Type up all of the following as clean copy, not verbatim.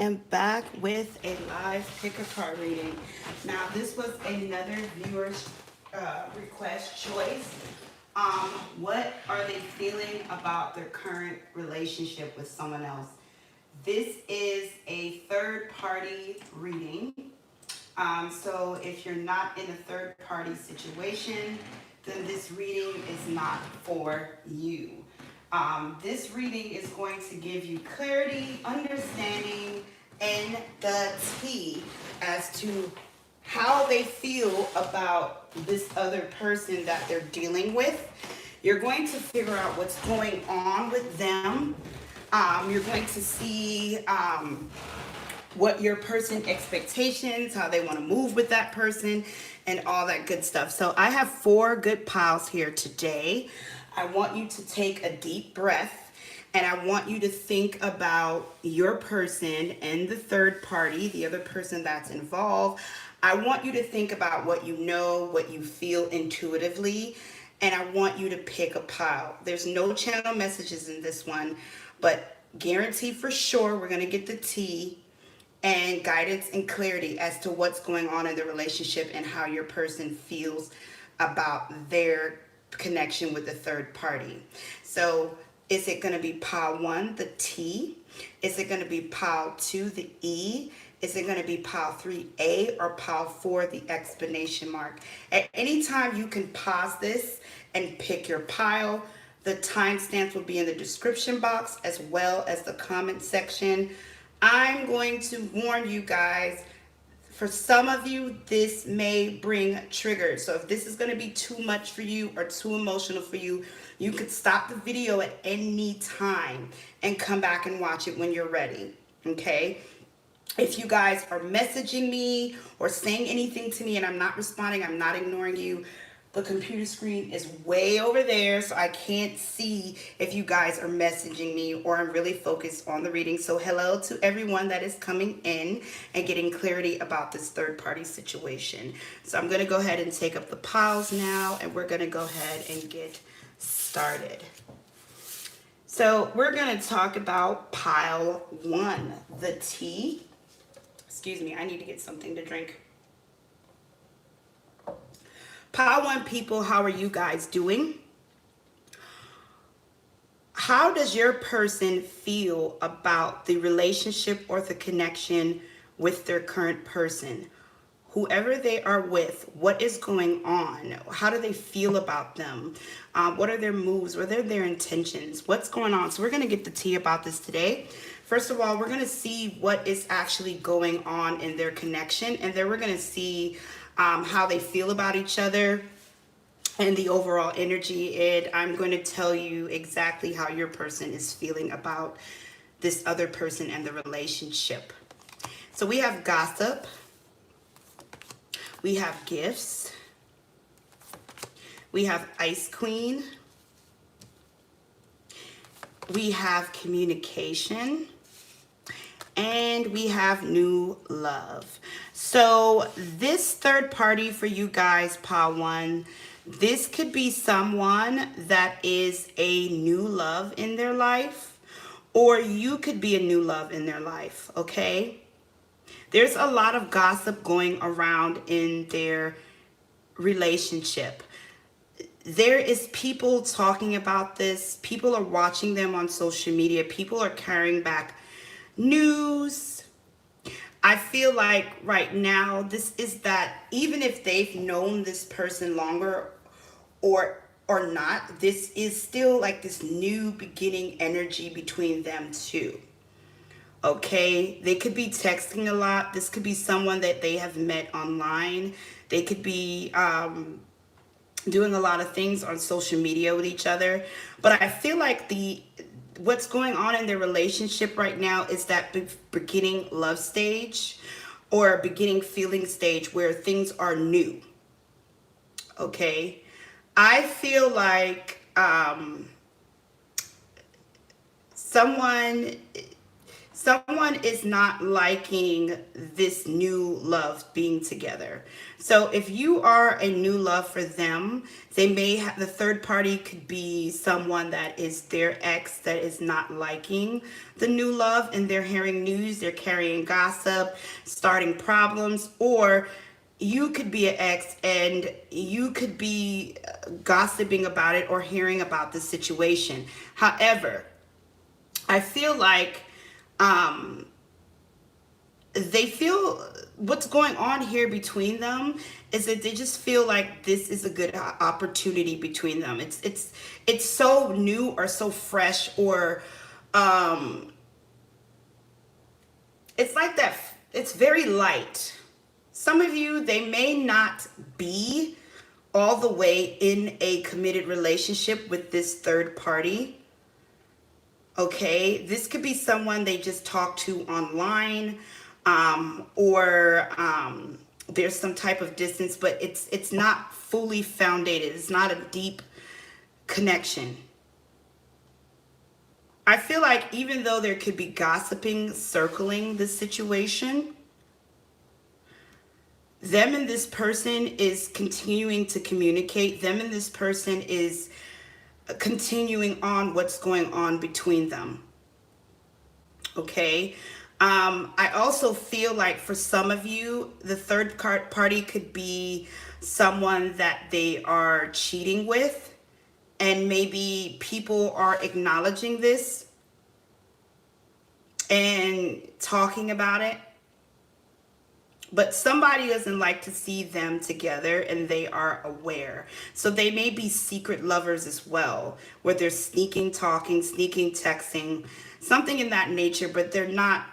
am back with a live picker card reading. Now, this was another viewer's request choice. What are they feeling about their current relationship with someone else? This is a third party reading. So if you're not in a third party situation, then this reading is not for you. This reading is going to give you clarity, understanding, and the tea as to how they feel about this other person that they're dealing with. You're going to figure out what's going on with them. You're going to see what your person expectations, how they want to move with that person, and all that good stuff. So I have 4 good piles here today. I want you to take a deep breath, and I want you to think about your person and the third party, the other person that's involved. I want you to think about what you know, what you feel intuitively, and I want you to pick a pile. There's no channel messages in this one, but guarantee for sure we're going to get the tea and guidance and clarity as to what's going on in the relationship and how your person feels about their connection with the third party. So is it going to be pile 1, the T? Is it going to be pile 2, the E? Is it going to be pile 3A or pile 4, the explanation mark? At any time you can pause this and pick your pile. The timestamps will be in the description box as well as the comment section. I'm going to warn you guys, for some of you, this may bring triggers. So if this is going to be too much for you or too emotional for you, you could stop the video at any time and come back and watch it when you're ready, okay? If you guys are messaging me or saying anything to me and I'm not responding, I'm not ignoring you. The computer screen is way over there, so I can't see if you guys are messaging me or I'm really focused on the reading. So hello to everyone that is coming in and getting clarity about this third party situation. So I'm going to go ahead and take up the piles now, and we're going to go ahead and get started. So we're going to talk about pile 1, the T. Excuse me, I need to get something to drink. Pile 1 people, how are you guys doing? How does your person feel about the relationship or the connection with their current person? Whoever they are with, what is going on? How do they feel about them? What are their moves? What are their intentions? What's going on? So we're going to get the tea about this today. First of all, we're going to see what is actually going on in their connection, and then we're going to see how they feel about each other and the overall energy. And I'm going to tell you exactly how your person is feeling about this other person and the relationship. So we have gossip. We have gifts. We have Ice Queen. We have communication. And we have new love. So this third party for you guys, pile 1, this could be someone that is a new love in their life, or you could be a new love in their life, okay? There's a lot of gossip going around in their relationship. There is people talking about this. People are watching them on social media. People are carrying back news. I feel like right now this is that even if they've known this person longer or not, this is still like this new beginning energy between them two. Okay, they could be texting a lot. This could be someone that they have met online. They could be doing a lot of things on social media with each other. But I feel like what's going on in their relationship right now is that beginning love stage or beginning feeling stage where things are new. Okay, I feel like someone someone is not liking this new love being together. So if you are a new love for them, they may have, the third party could be someone that is their ex that is not liking the new love, and they're hearing news, they're carrying gossip, starting problems. Or you could be an ex and you could be gossiping about it or hearing about the situation. However, I feel like they feel what's going on here between them is that they just feel like this is a good opportunity between them. It's so new or so fresh, or it's like that. It's very light. Some of you, they may not be all the way in a committed relationship with this third party. Okay, this could be someone they just talk to online, or there's some type of distance, but it's not fully founded. It's not a deep connection. I feel like even though there could be gossiping circling this situation, them and this person is continuing to communicate. Them and this person is continuing on what's going on between them. Okay. I also feel like for some of you, the third party could be someone that they are cheating with, and maybe people are acknowledging this and talking about it. But somebody doesn't like to see them together, and they are aware. So they may be secret lovers as well, where they're sneaking talking, sneaking texting, something in that nature, but they're not,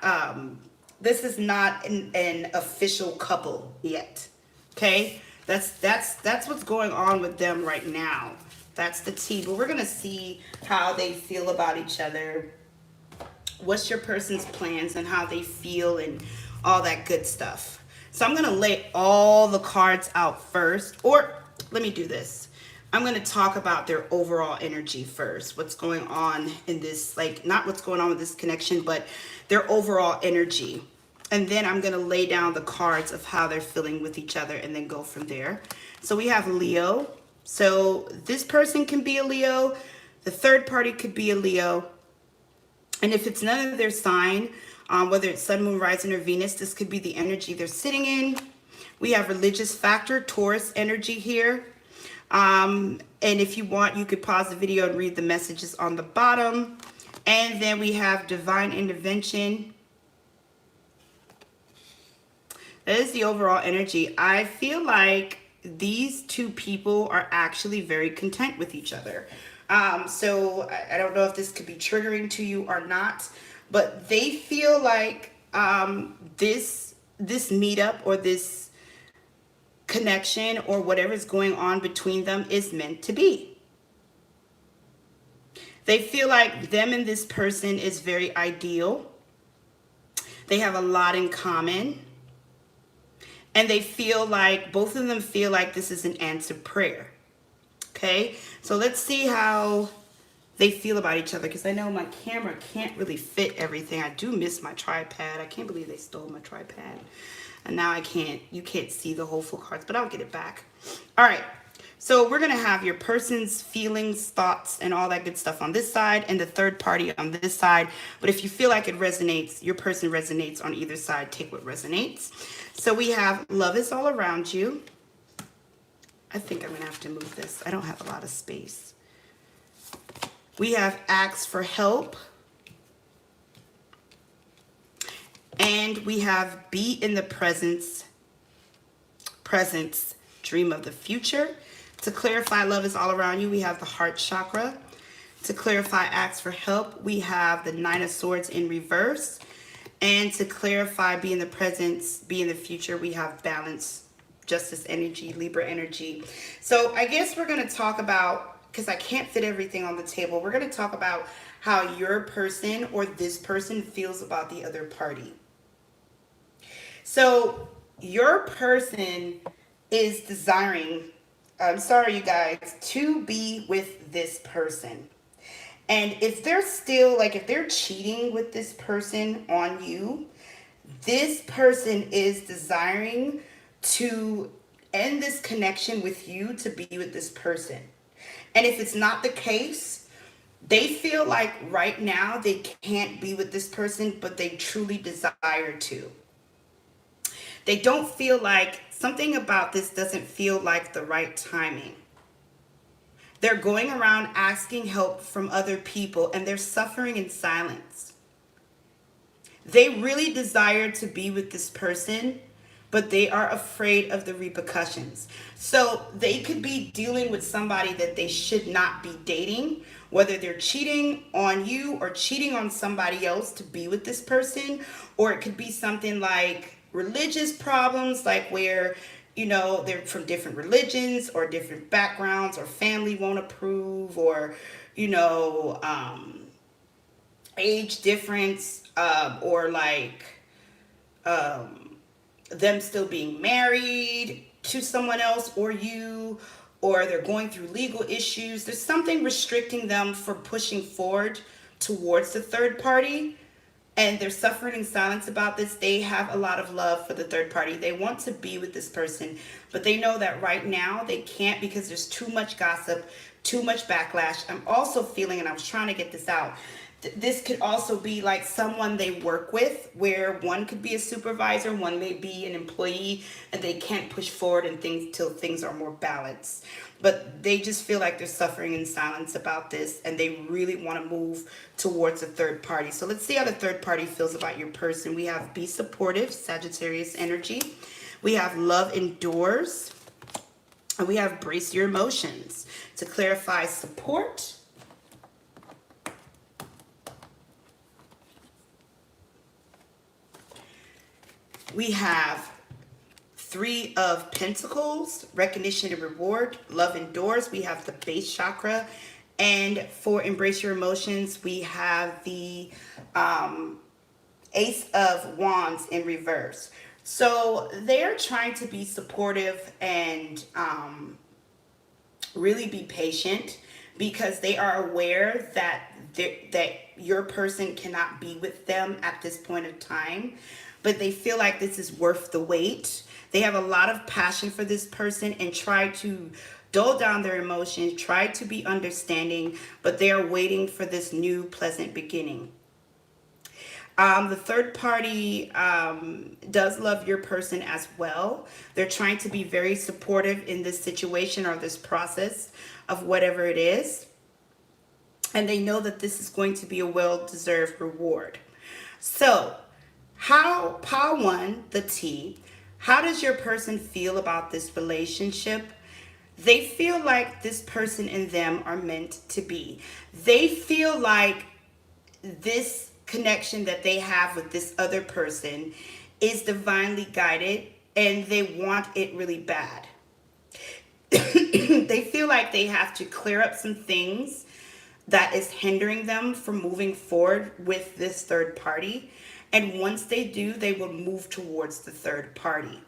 this is not an official couple yet. Okay? That's what's going on with them right now. That's the tea. But we're going to see how they feel about each other. What's your person's plans and how they feel and all that good stuff. So I'm going to lay all the cards out first, or let me do this. I'm going to talk about their overall energy first. What's going on in this, like, not what's going on with this connection, but their overall energy. And then I'm going to lay down the cards of how they're feeling with each other and then go from there. So we have Leo. So this person can be a Leo. The third party could be a Leo. And if it's none of their sign, whether it's sun, moon, rising, or Venus, this could be the energy they're sitting in. We have religious factor, Taurus energy here. And if you want, you could pause the video and read the messages on the bottom. And then we have divine intervention. That is the overall energy. I feel like these two people are actually very content with each other. So I don't know if this could be triggering to you or not, but they feel like this meetup or this connection or whatever is going on between them is meant to be. They feel like them and this person is very ideal. They have a lot in common. And they feel like, both of them feel like this is an answered prayer. Okay, so let's see how they feel about each other, because I know my camera can't really fit everything. I do miss my tripod. I can't believe they stole my tripod. And now you can't see the whole full cards, but I'll get it back. All right, so we're going to have your person's feelings, thoughts, and all that good stuff on this side, and the third party on this side. But if you feel like it resonates, your person resonates on either side, take what resonates. So we have love is all around you. I think I'm going to have to move this. I don't have a lot of space. We have ask for help. And we have be in the presence, dream of the future. To clarify love is all around you, we have the heart chakra. To clarify ask for help, we have the Nine of Swords in reverse. And to clarify be in the presence, be in the future, we have balance, justice energy, Libra energy. So I guess we're going to talk about, because I can't fit everything on the table, we're going to talk about how your person or this person feels about the other party. So your person is desiring, I'm sorry you guys, to be with this person. And if they're still, like, if they're cheating with this person on you, this person is desiring to end this connection with you to be with this person. And if it's not the case, they feel like right now they can't be with this person, but they truly desire to. They don't feel like, something about this doesn't feel like the right timing. They're going around asking help from other people, and they're suffering in silence. They really desire to be with this person, but they are afraid of the repercussions. So they could be dealing with somebody that they should not be dating, whether they're cheating on you or cheating on somebody else to be with this person. Or it could be something like religious problems, like where, you know, they're from different religions or different backgrounds, or family won't approve, or, you know, age difference, or like them still being married to someone else or you, or they're going through legal issues. There's something restricting them from pushing forward towards the third party, and they're suffering in silence about this. They have a lot of love for the third party. They want to be with this person, but they know that right now they can't because there's too much gossip, too much backlash. I'm also feeling, and I was trying to get this out, this could also be like someone they work with, where one could be a supervisor, one may be an employee, and they can't push forward and things till things are more balanced. But they just feel like they're suffering in silence about this, and they really want to move towards a third party. So let's see how the third party feels about your person. We have be supportive, Sagittarius energy. We have love endures. And we have brace your emotions. To clarify, support. We have Three of Pentacles, recognition and reward, love endures. We have the base chakra. And for embrace your emotions, we have the Ace of Wands in reverse. So they're trying to be supportive and really be patient, because they are aware that your person cannot be with them at this point of time, but they feel like this is worth the wait. They have a lot of passion for this person and try to dull down their emotions, try to be understanding, but they are waiting for this new pleasant beginning. The third party does love your person as well. They're trying to be very supportive in this situation or this process of whatever it is. And they know that this is going to be a well-deserved reward. So, Pile 1, the T, how does your person feel about this relationship? They feel like this person and them are meant to be. They feel like this connection that they have with this other person is divinely guided, and they want it really bad. They feel like they have to clear up some things that is hindering them from moving forward with this third party. And once they do, they will move towards the third party.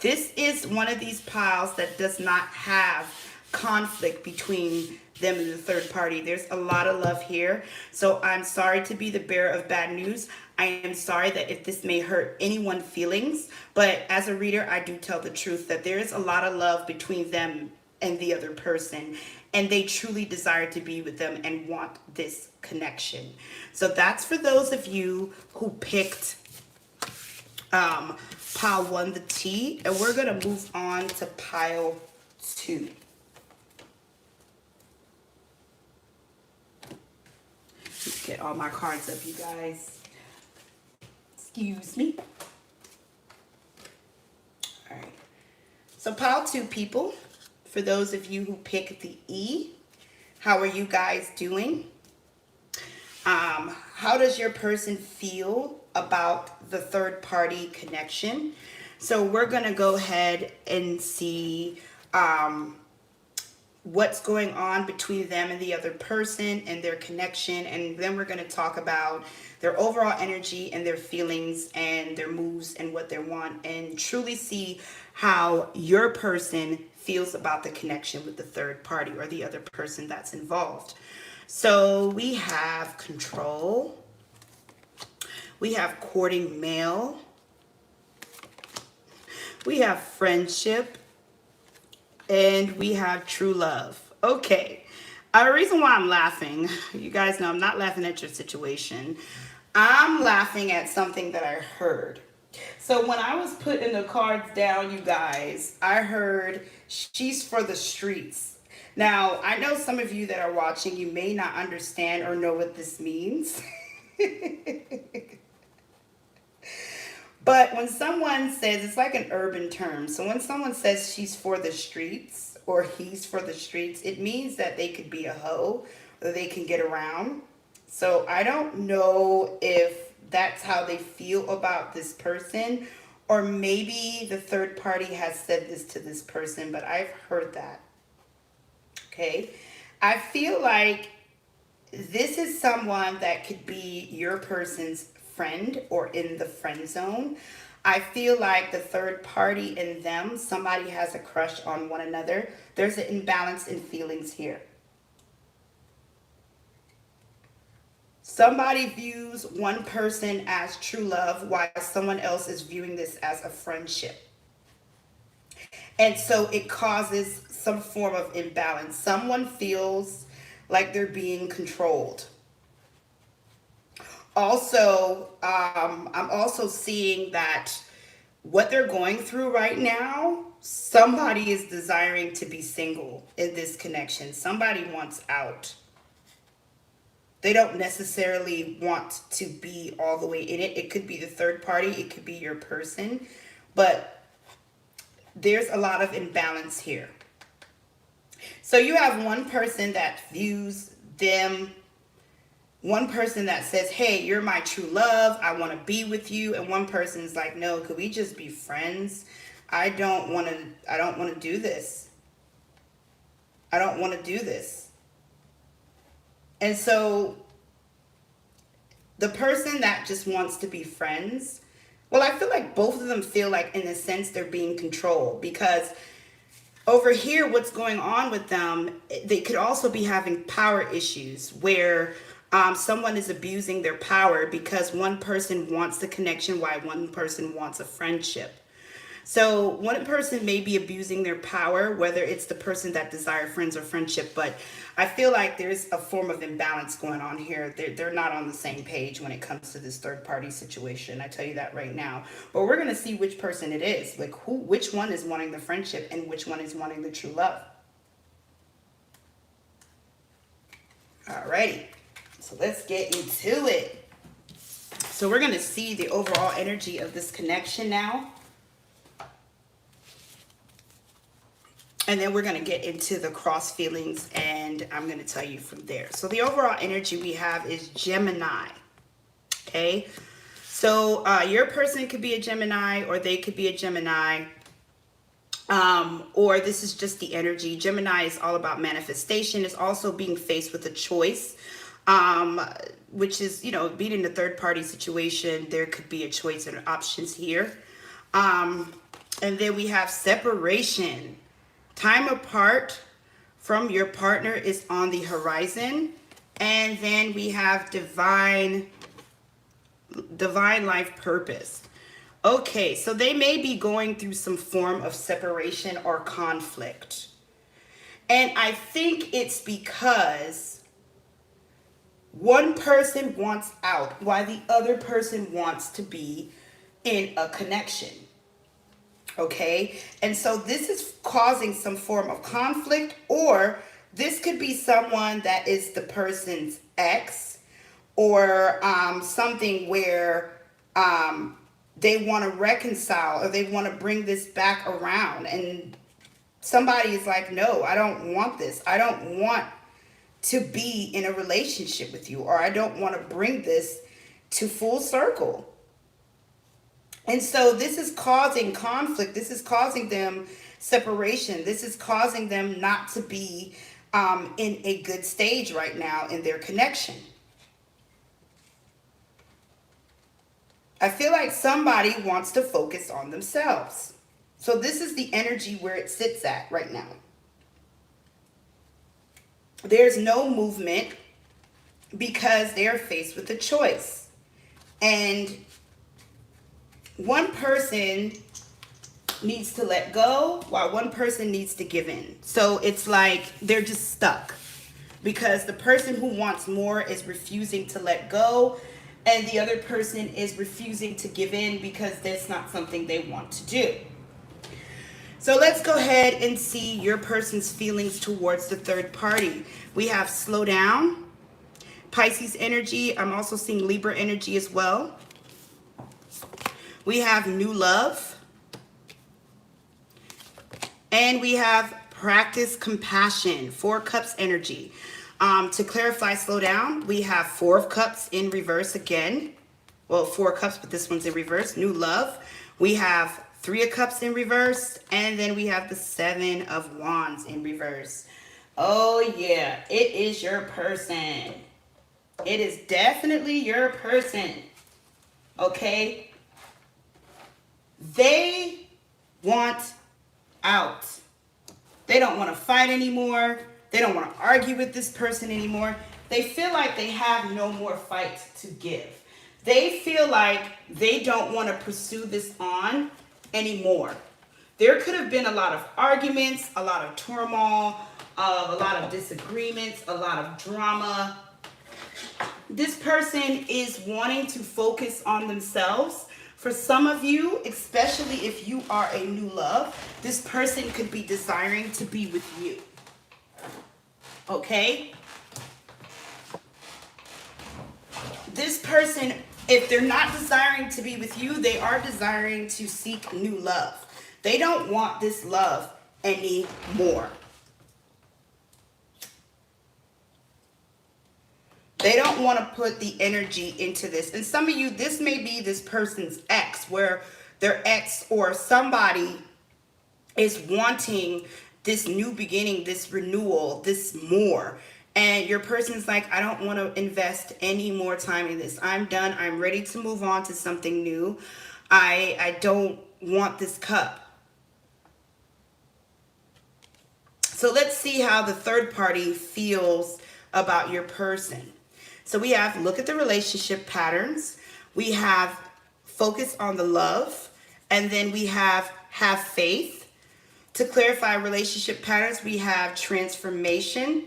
This is one of these piles that does not have conflict between them and the third party. There's a lot of love here. So I'm sorry to be the bearer of bad news. I am sorry that if this may hurt anyone's feelings, but as a reader, I do tell the truth that there is a lot of love between them and the other person, and they truly desire to be with them and want this connection. So that's for those of you who picked pile 1, the T, and we're going to move on to pile 2. Let's get all my cards up, you guys. Excuse me. All right. So pile 2, people. For those of you who pick the E, how are you guys doing? How does your person feel about the third party connection? So we're going to go ahead and see what's going on between them and the other person and their connection. And then we're going to talk about their overall energy and their feelings and their moves and what they want, and truly see how your person feels about the connection with the third party or the other person that's involved. So we have control. We have courting male. We have friendship. And we have true love. Okay. The reason why I'm laughing, you guys know I'm not laughing at your situation. I'm laughing at something that I heard. So when I was putting the cards down, you guys, I heard she's for the streets. Now, I know some of you that are watching, you may not understand or know what this means. But when someone says, it's like an urban term. So when someone says she's for the streets or he's for the streets, it means that they could be a hoe or they can get around. So I don't know if that's how they feel about this person, or maybe the third party has said this to this person, but I've heard that. Okay. I feel like this is someone that could be your person's friend or in the friend zone. I feel like the third party and them, somebody has a crush on one another. There's an imbalance in feelings here. Somebody views one person as true love while someone else is viewing this as a friendship. And so it causes some form of imbalance. Someone feels like they're being controlled. Also, I'm also seeing that what they're going through right now, somebody is desiring to be single in this connection. Somebody wants out. They don't necessarily want to be all the way in it. It could be the third party. It could be your person. But there's a lot of imbalance here. So you have one person that views them, one person that says, hey, you're my true love, I want to be with you. And one person's like, no, could we just be friends? I don't want to do this. I don't want to do this. And so the person that just wants to be friends, well, I feel like both of them feel like in a sense they're being controlled, because over here, what's going on with them, they could also be having power issues where someone is abusing their power because one person wants the connection while one person wants a friendship. So one person may be abusing their power, whether it's the person that desires friends or friendship, but I feel like there's a form of imbalance going on here. They're not on the same page when it comes to this third party situation. I tell you that right now. But we're going to see which person it is, like which one is wanting the friendship and which one is wanting the true love. Alrighty, so let's get into it. So we're going to see the overall energy of this connection now. And then we're going to get into the cross feelings, and I'm going to tell you from there. So the overall energy we have is Gemini. Okay. So your person could be a Gemini, or they could be a Gemini. Or this is just the energy. Gemini is all about manifestation. It's also being faced with a choice, which is, you know, being in a third party situation. There could be a choice and options here. And then we have separation. Time apart from your partner is on the horizon. And then we have divine life purpose. Okay, so they may be going through some form of separation or conflict. And I think it's because one person wants out while the other person wants to be in a connection. Okay, and so this is causing some form of conflict, or this could be someone that is the person's ex, or something where they want to reconcile, or they want to bring this back around, and somebody is like, no, I don't want this. I don't want to be in a relationship with you, or I don't want to bring this to full circle. And so this is causing conflict. This is causing them separation. This is causing them not to be in a good stage right now in their connection. I feel like somebody wants to focus on themselves. So this is the energy where it sits at right now. There's no movement. because they are faced with a choice. And one person needs to let go while one person needs to give in. So it's like they're just stuck because the person who wants more is refusing to let go, and the other person is refusing to give in because that's not something they want to do. So let's go ahead and see your person's feelings towards the third party. We have slow down, Pisces energy. I'm also seeing Libra energy as well. We have new love. And we have practice compassion, 4 cups energy. To clarify, slow down, we have 4 of cups in reverse again. Well, 4 cups, but this one's in reverse. New love. We have 3 of cups in reverse. And then we have the 7 of wands in reverse. Oh, yeah. It is your person. It is definitely your person. Okay? They want out. They don't want to fight anymore. They don't want to argue with this person anymore. They feel like they have no more fight to give. They feel like they don't want to pursue this on anymore. There could have been a lot of arguments, a lot of turmoil, a lot of disagreements, a lot of drama. This person is wanting to focus on themselves. For some of you, especially if you are a new love, this person could be desiring to be with you. Okay? This person, if they're not desiring to be with you, they are desiring to seek new love. They don't want this love anymore. They don't want to put the energy into this. And some of you, this may be this person's ex, where their ex or somebody is wanting this new beginning, this renewal, this more. And your person's like, I don't want to invest any more time in this. I'm done. I'm ready to move on to something new. I don't want this cup. So let's see how the third party feels about your person. So we have look at the relationship patterns. We have focus on the love. And then we have faith. To clarify relationship patterns, we have transformation.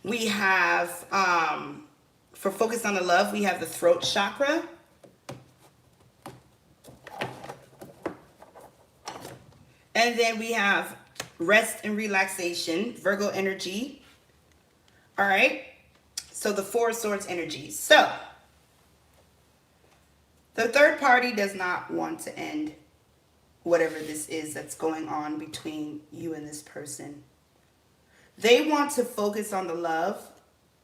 We have, for focus on the love, we have the throat chakra. And then we have rest and relaxation, Virgo energy. All right. So the 4 of Swords energy. So the third party does not want to end whatever this is that's going on between you and this person. They want to focus on the love.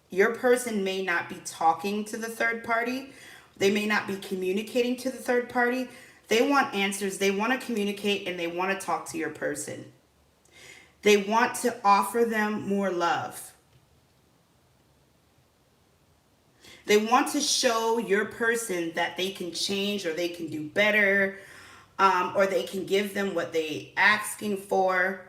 Your person may not be talking to the third party. They may not be communicating to the third party. They want answers. They want to communicate and they want to talk to your person. They want to offer them more love. They want to show your person that they can change or they can do better, or they can give them what they're asking for.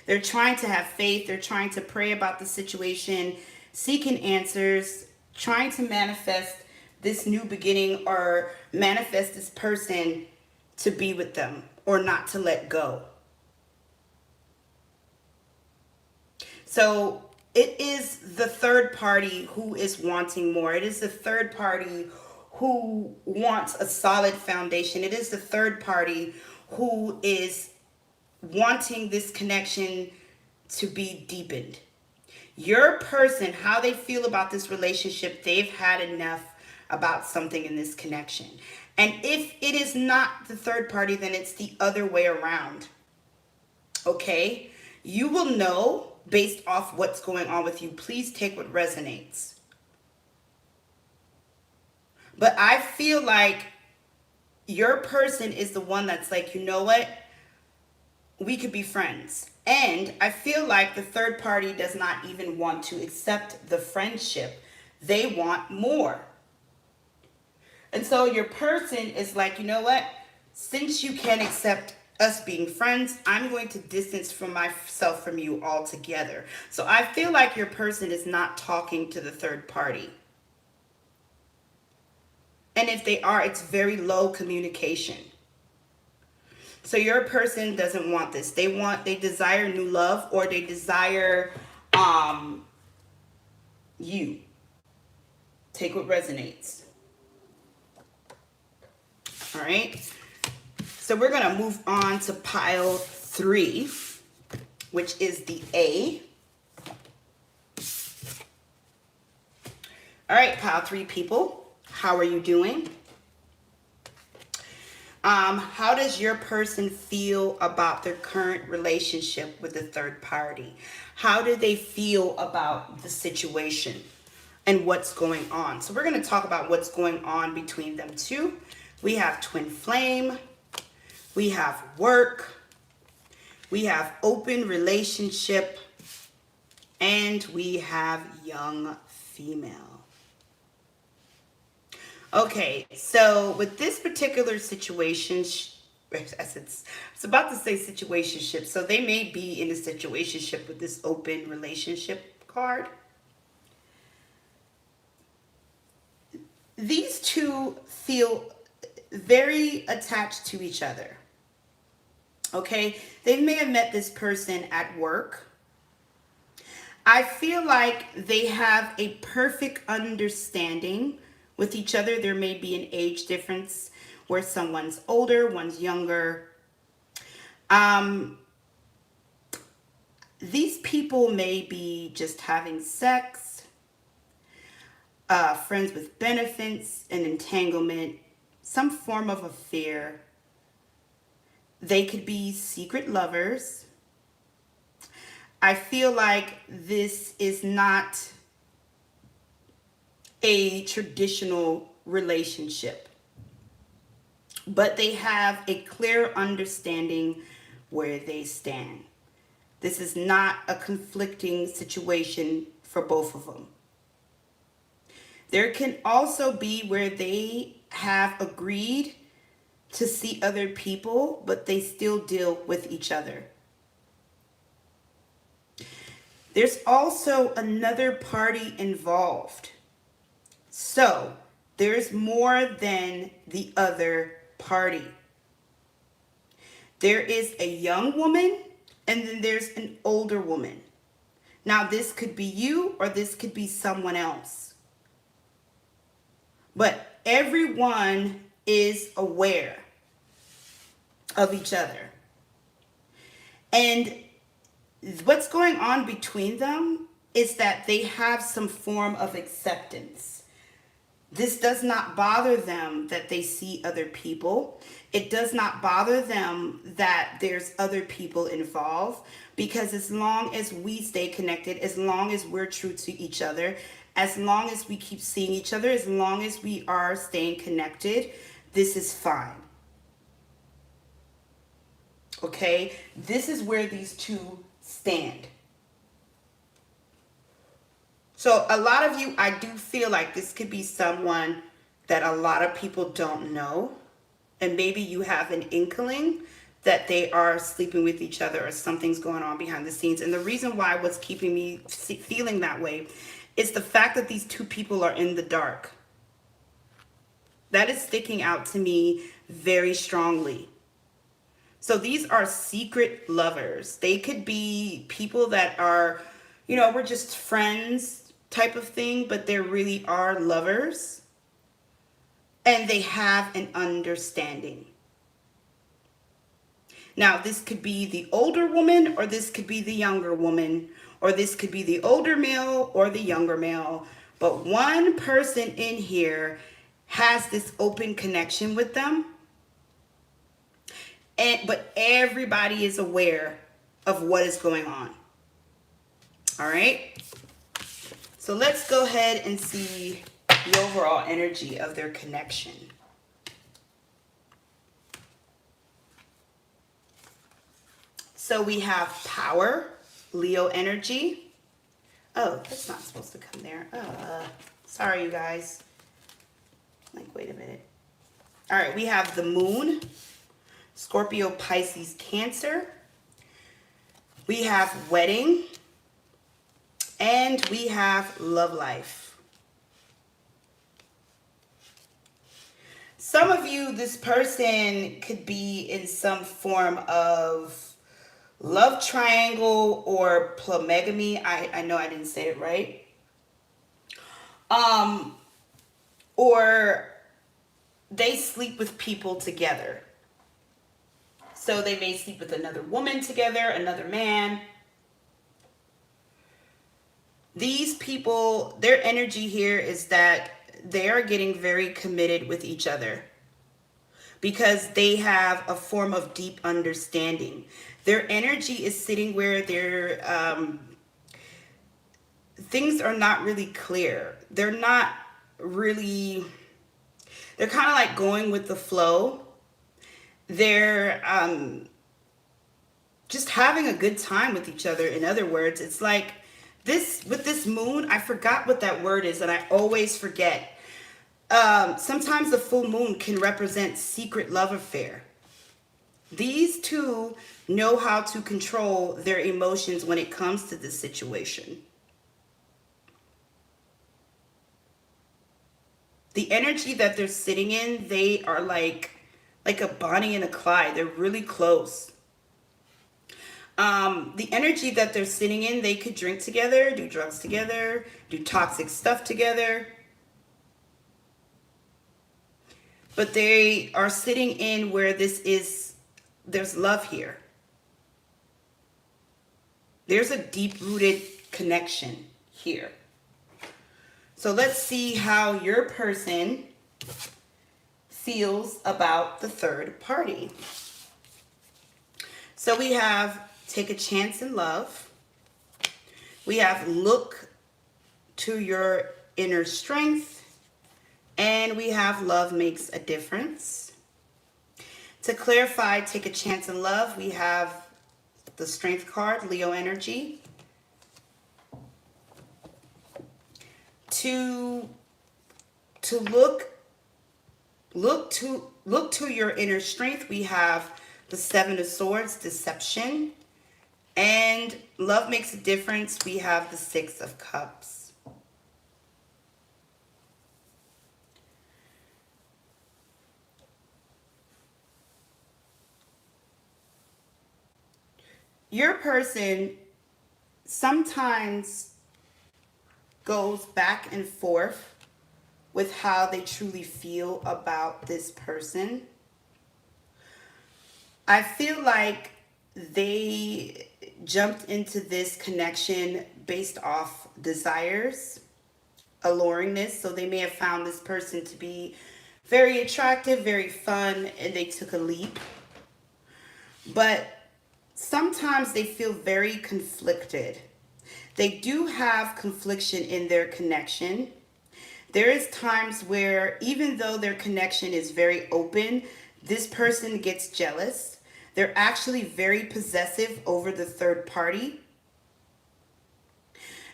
They're trying to have faith. They're trying to pray about the situation, seeking answers, trying to manifest this new beginning or manifest this person to be with them or not to let go. So it is the third party who is wanting more. It is the third party who wants a solid foundation. It is the third party who is wanting this connection to be deepened. Your person, how they feel about this relationship, they've had enough about something in this connection. And if it is not the third party, then it's the other way around. Okay? You will know based off what's going on with you. Please take what resonates. But I feel like your person is the one that's like, you know what? We could be friends. And I feel like the third party does not even want to accept the friendship. They want more. And so your person is like, you know what? Since you can't accept us being friends, I'm going to distance from myself from you altogether. So I feel like your person is not talking to the third party. And if they are, it's very low communication. So your person doesn't want this. They desire new love, or they desire you. Take what resonates. All right. So we're going to move on to pile 3, which is the A. All right, pile 3 people. How are you doing? How does your person feel about their current relationship with the third party? How do they feel about the situation and what's going on? So we're going to talk about what's going on between them two. We have twin flame. We have work. We have open relationship. And we have young female. Okay, so with this particular situation, it's about to say situationship. So they may be in a situationship with this open relationship card. These two feel very attached to each other. Okay, they may have met this person at work. I feel like they have a perfect understanding with each other. There may be an age difference where someone's older, one's younger. These people may be just having sex, friends with benefits, an entanglement, some form of affair. They could be secret lovers. I feel like this is not a traditional relationship, but they have a clear understanding where they stand. This is not a conflicting situation for both of them. There can also be where they have agreed to see other people, but they still deal with each other. There's also another party involved. So there's more than the other party. There is a young woman and then there's an older woman. Now this could be you or this could be someone else. But everyone is aware of each other. And what's going on between them is that they have some form of acceptance. This does not bother them that they see other people. It does not bother them that there's other people involved, because as long as we stay connected, as long as we're true to each other, as long as we keep seeing each other, as long as we are staying connected, this is fine. Okay? This is where these two stand. So a lot of you, I do feel like this could be someone that a lot of people don't know. And maybe you have an inkling that they are sleeping with each other or something's going on behind the scenes. And the reason why what's keeping me feeling that way is the fact that these two people are in the dark. That is sticking out to me very strongly. So these are secret lovers. They could be people that are, we're just friends type of thing, but they really are lovers. And they have an understanding. Now, this could be the older woman, or this could be the younger woman, or this could be the older male or the younger male. But one person in here has this open connection with them. But everybody is aware of what is going on. All right. So let's go ahead and see the overall energy of their connection. So we have power, Leo energy. Oh, that's not supposed to come there. Sorry, you guys. Wait a minute. All right, we have the moon. Scorpio, Pisces, Cancer. We have wedding. And we have love life. Some of you, this person could be in some form of love triangle or polygamy. I know I didn't say it right. Or they sleep with people together. So they may sleep with another woman together, another man. These people, their energy here is that they are getting very committed with each other because they have a form of deep understanding. Their energy is sitting where their things are not really clear. They're not really, they're kind of like going with the flow. They're just having a good time with each other. In other words, it's like this with this moon, I forgot what that word is, and I always forget. Sometimes the full moon can represent secret love affair. These two know how to control their emotions when it comes to this situation. The energy that they're sitting in, they are like a Bonnie and a Clyde. They're really close. The energy that they're sitting in, they could drink together, do drugs together, do toxic stuff together. But they are sitting in where there's love here. There's a deep-rooted connection here. So let's see how your person feels about the third party. So we have take a chance in love. We have look to your inner strength. And we have love makes a difference. To clarify, take a chance in love, we have the strength card, Leo energy. To look to your inner strength, we have the Seven of Swords, deception. And love makes a difference, we have the Six of Cups. Your person sometimes goes back and forth with how they truly feel about this person. I feel like they jumped into this connection based off desires, alluringness. So they may have found this person to be very attractive, very fun, and they took a leap. But sometimes they feel very conflicted. They do have confliction in their connection. There is times where even though their connection is very open, this person gets jealous. They're actually very possessive over the third party.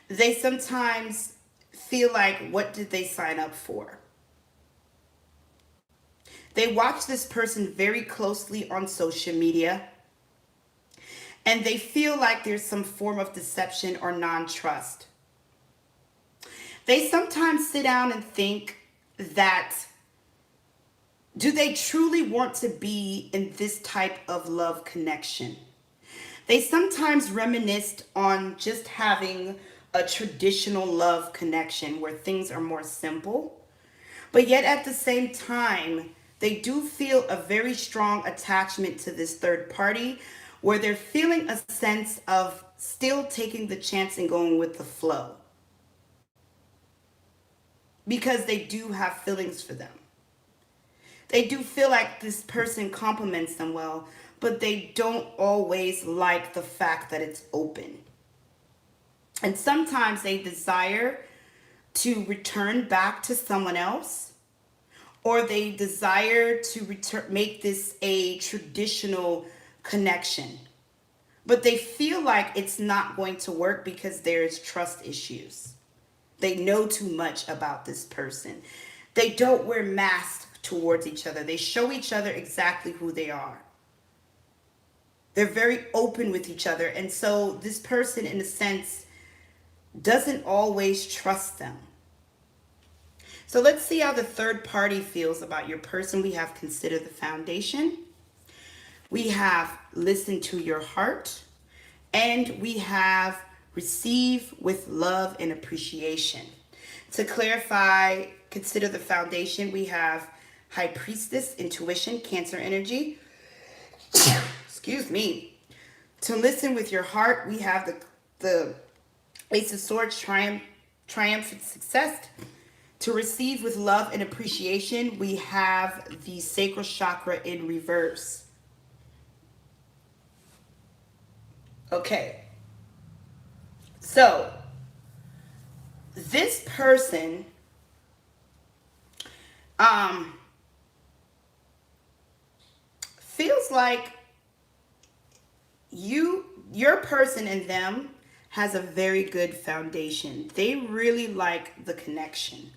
They sometimes feel like, what did they sign up for? They watch this person very closely on social media. And they feel like there's some form of deception or non-trust. They sometimes sit down and think that, do they truly want to be in this type of love connection? They sometimes reminisce on just having a traditional love connection where things are more simple. But yet at the same time, they do feel a very strong attachment to this third party, where they're feeling a sense of still taking the chance and going with the flow. Because they do have feelings for them. They do feel like this person compliments them well, but they don't always like the fact that it's open. And sometimes they desire to return back to someone else, or they desire to make this a traditional connection, but they feel like it's not going to work because there's trust issues. They know too much about this person. They don't wear masks towards each other. They show each other exactly who they are. They're very open with each other. And so this person, in a sense, doesn't always trust them. So let's see how the third party feels about your person. We have consider the foundation. We have listen to your heart. And we have receive with love and appreciation. To clarify, consider the foundation. We have High Priestess, intuition, Cancer energy. Excuse me. To listen with your heart, we have the Ace of Swords, triumphant success. To receive with love and appreciation, we have the sacral chakra in reverse. Okay. So, this person feels like your person and them has a very good foundation. They really like the connection.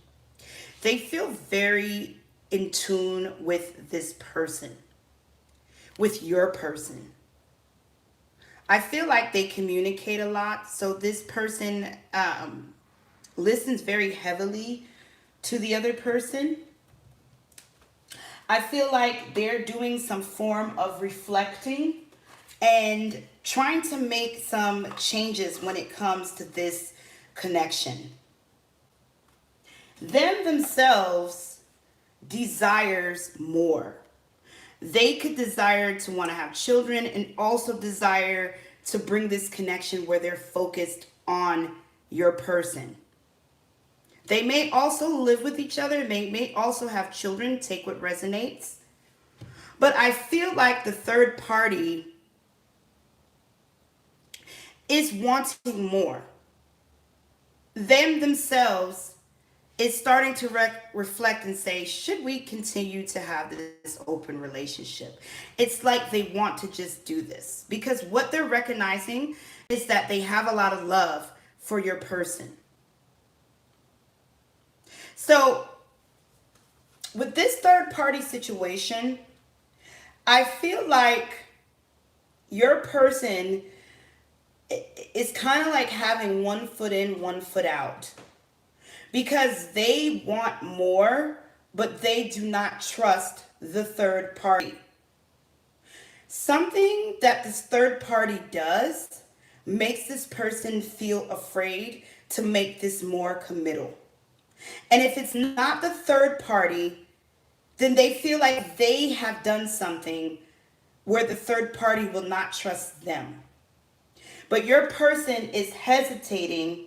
They feel very in tune with this person, with your person. I feel like they communicate a lot. So this person listens very heavily to the other person. I feel like they're doing some form of reflecting and trying to make some changes when it comes to this connection. Them themselves desires more. They could desire to want to have children and also desire to bring this connection where they're focused on your person. They may also live with each other. They may also have children. Take what resonates. But I feel like the third party is wanting more. Them themselves is starting to reflect and say, should we continue to have this open relationship? It's like they want to just do this. Because what they're recognizing is that they have a lot of love for your person. So, with this third party situation, I feel like your person is kind of like having one foot in, one foot out. Because they want more, but they do not trust the third party. Something that this third party does makes this person feel afraid to make this more committal. And if it's not the third party, then they feel like they have done something where the third party will not trust them. But your person is hesitating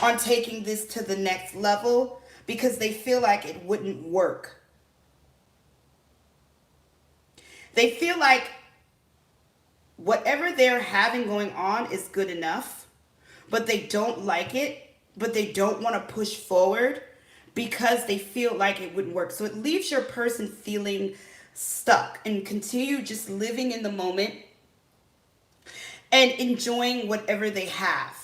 on taking this to the next level because they feel like it wouldn't work. They feel like whatever they're having going on is good enough, but they don't like it, but they don't want to push forward because they feel like it wouldn't work. So it leaves your person feeling stuck and continue just living in the moment and enjoying whatever they have.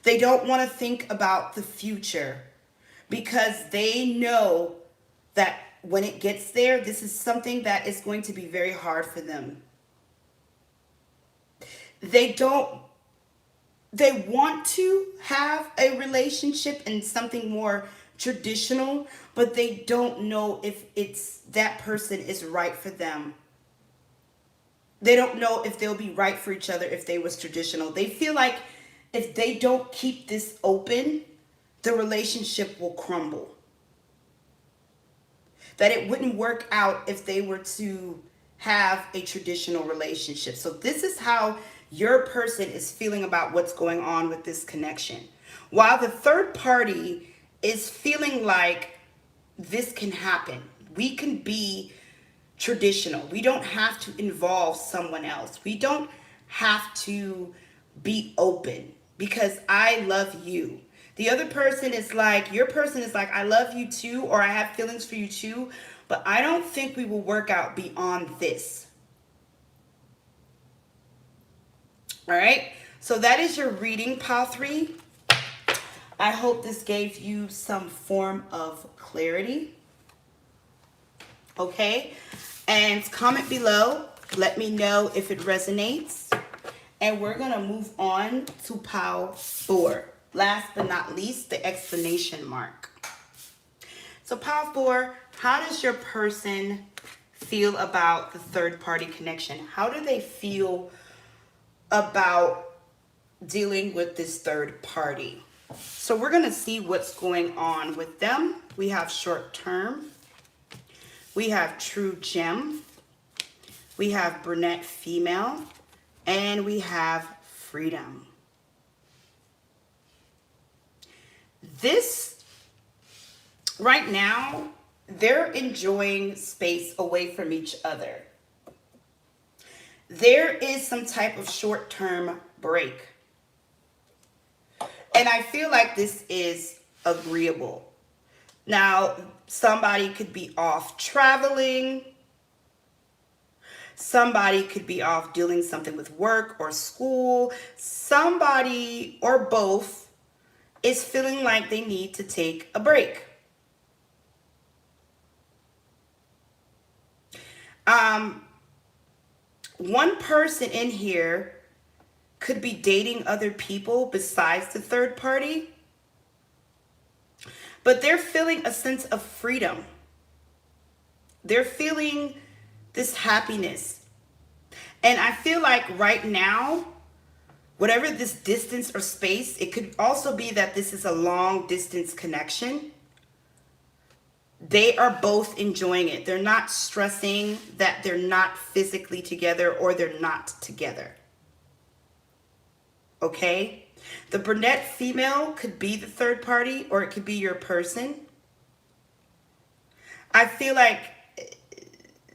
They don't want to think about the future because they know that when it gets there, this is something that is going to be very hard for them. They want to have a relationship and something more traditional, but they don't know if that person is right for them. They don't know if they'll be right for each other if they was traditional. They feel like if they don't keep this open, the relationship will crumble. That it wouldn't work out if they were to have a traditional relationship. So this is how your person is feeling about what's going on with this connection. While the third party is feeling like this can happen. We can be traditional. We don't have to involve someone else. We don't have to be open because I love you. The other person is like, your person is like, I love you too, or I have feelings for you too, but I don't think we will work out beyond this. All right, so that is your reading, Pile 3. I hope this gave you some form of clarity. Okay, And comment below. Let me know if it resonates. And we're going to move on to pile 4. Last but not least, the exclamation mark. So pile 4, how does your person feel about the third party connection? How do they feel about dealing with this third party? So we're going to see what's going on with them. We have short term. We have true gem. We have brunette female. And we have freedom. This, right now, they're enjoying space away from each other. There is some type of short-term break. And I feel like this is agreeable. Now, somebody could be off traveling. Somebody could be off doing something with work or school. Somebody or both is feeling like they need to take a break. One person in here could be dating other people besides the third party, but they're feeling a sense of freedom. They're feeling this happiness. And I feel like right now, whatever this distance or space, it could also be that this is a long distance connection. They are both enjoying it. They're not stressing that they're not physically together or they're not together. Okay? The brunette female could be the third party or it could be your person. I feel like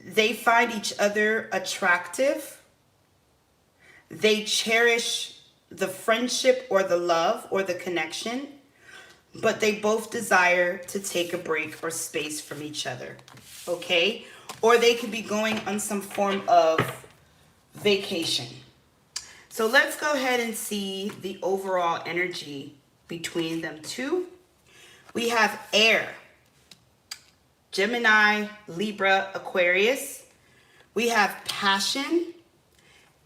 they find each other attractive. They cherish the friendship or the love or the connection, but they both desire to take a break or space from each other, okay? Or they could be going on some form of vacation. So let's go ahead and see the overall energy between them two. We have air, Gemini, Libra, Aquarius. We have passion,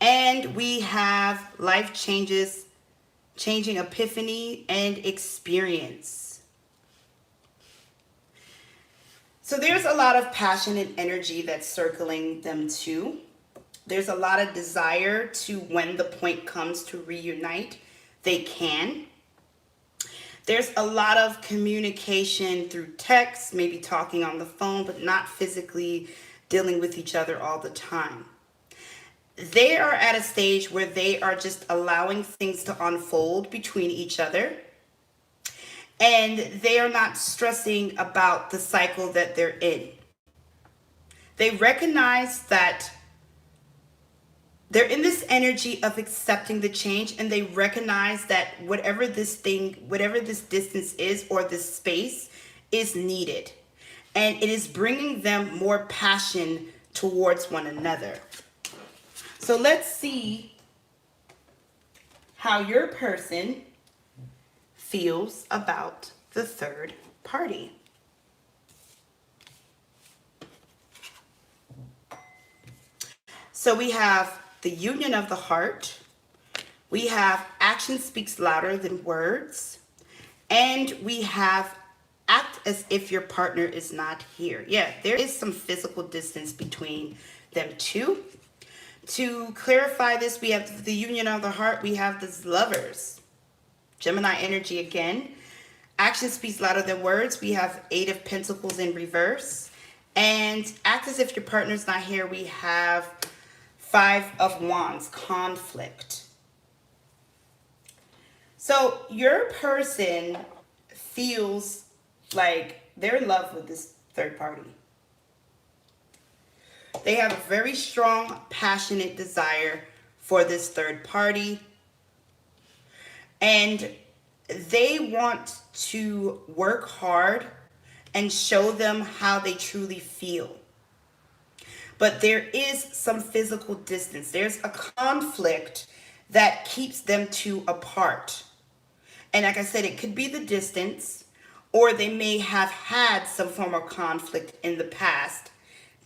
and we have life changes, changing epiphany and experience. So there's a lot of passion and energy that's circling them too. There's a lot of desire to, when the point comes to reunite, they can. There's a lot of communication through text, maybe talking on the phone, but not physically dealing with each other all the time. They are at a stage where they are just allowing things to unfold between each other. And they are not stressing about the cycle that they're in. They recognize that they're in this energy of accepting the change, and they recognize that whatever this distance is or this space is needed. And it is bringing them more passion towards one another. So let's see how your person feels about the third party. So we have the union of the heart. We have action speaks louder than words. And we have act as if your partner is not here. Yeah, there is some physical distance between them two. To clarify this, we have the union of the heart. We have this lovers. Gemini energy again. Action speaks louder than words. We have 8 of Pentacles in reverse. And act as if your partner's not here. We have 5 of Wands, conflict. So your person feels like they're in love with this third party. They have a very strong, passionate desire for this third party. And they want to work hard and show them how they truly feel. But there is some physical distance. There's a conflict that keeps them two apart. And like I said, it could be the distance, or they may have had some form of conflict in the past,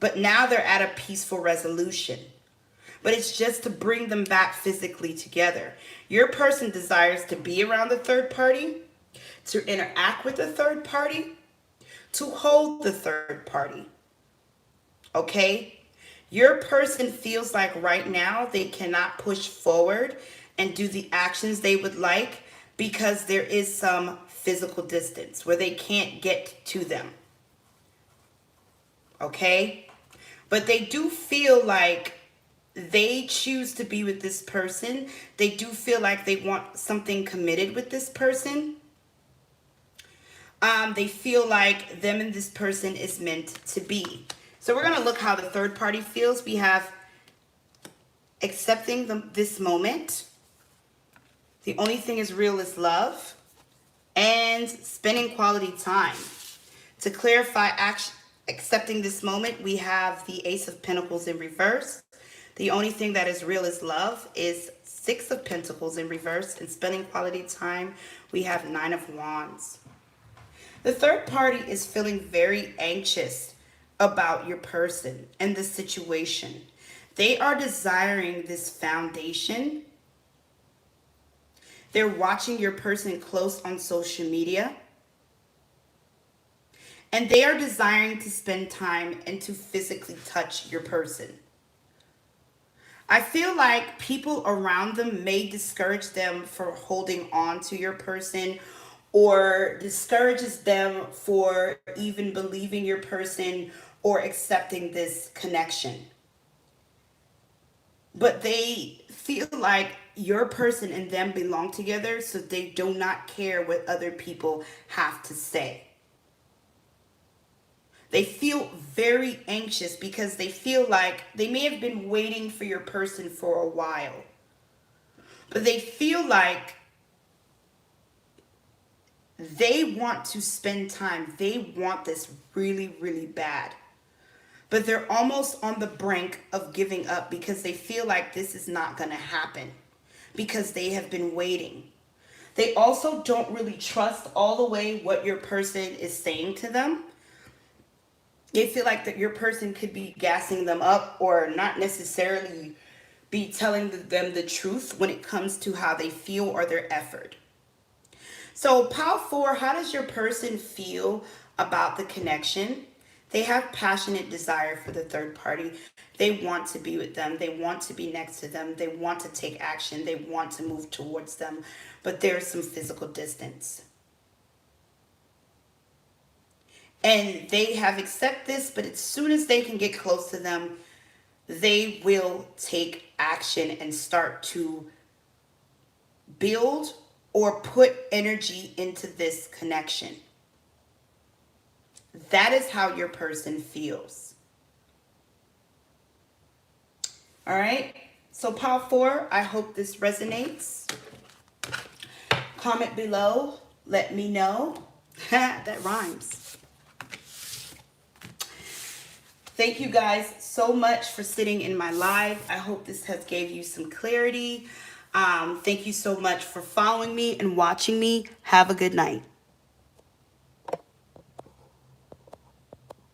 but now they're at a peaceful resolution. But it's just to bring them back physically together. Your person desires to be around the third party, to interact with the third party, to hold the third party. Okay? Your person feels like right now they cannot push forward and do the actions they would like because there is some physical distance where they can't get to them. Okay? But they do feel like they choose to be with this person. They do feel like they want something committed with this person. They feel like them and this person is meant to be. So we're going to look how the third party feels. We have accepting this moment. The only thing is real is love. And spending quality time. To clarify accepting this moment, we have the Ace of Pentacles in reverse. The only thing that is real is love is Six of Pentacles in reverse. And spending quality time, we have Nine of Wands. The third party is feeling very anxious about your person and the situation. They are desiring this foundation. They're watching your person close on social media. And they are desiring to spend time and to physically touch your person. I feel like people around them may discourage them for holding on to your person, or discourages them for even believing your person or accepting this connection. But they feel like your person and them belong together, so they do not care what other people have to say. They feel very anxious because they feel like they may have been waiting for your person for a while. But they feel like they want to spend time. They want this really, really bad. But they're almost on the brink of giving up because they feel like this is not going to happen because they have been waiting. They also don't really trust all the way what your person is saying to them. They feel like that your person could be gassing them up or not necessarily be telling them the truth when it comes to how they feel or their effort. So pile 4, how does your person feel about the connection? They have passionate desire for the third party. They want to be with them. They want to be next to them. They want to take action. They want to move towards them. But there's some physical distance. And they have accepted this, but as soon as they can get close to them, they will take action and start to build or put energy into this connection. That is how your person feels. All right. So pile 4, I hope this resonates. Comment below. Let me know. That rhymes. Thank you guys so much for sitting in my live. I hope this has gave you some clarity. Thank you so much for following me and watching me. Have a good night.